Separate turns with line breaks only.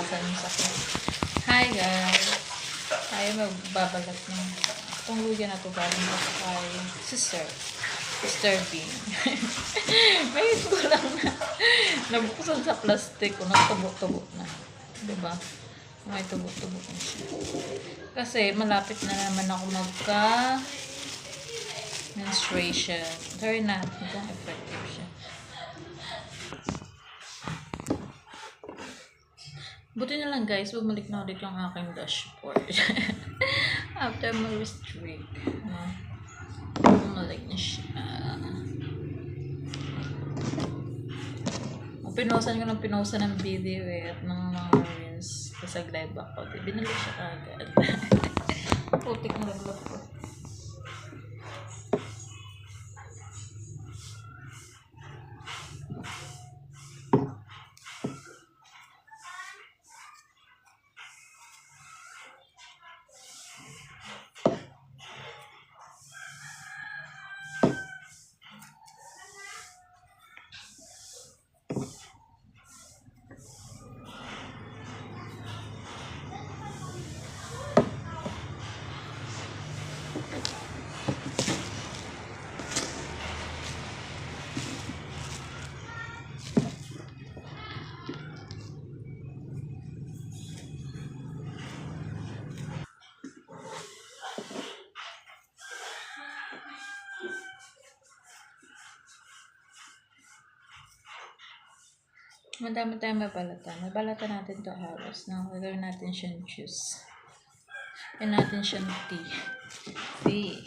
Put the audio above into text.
mabawasan yung sakit. Hi guys! Tayo magbabalat ng itong luya na ito galing ko kay Sister Bean. May ito lang na nabuksan sa plastic o nagtubo-tubo na. Diba? May tubo-tubo na siya. Kasi malapit na naman ako menstruation. Sorry na, mukhang effective siya. Buti na lang guys, bumalik na ulit yung aking dashboard. After ma-restrict. Bumalik na siya. Pinosan ko ng pinosan ng video at ng mga reels. Kasi live ako. Binalik siya agad. Putik na lang ko. Madami tayong mabalatan. Mabalatan natin to halos. Gagawin natin siyang juice. Gagawin natin siyang tea.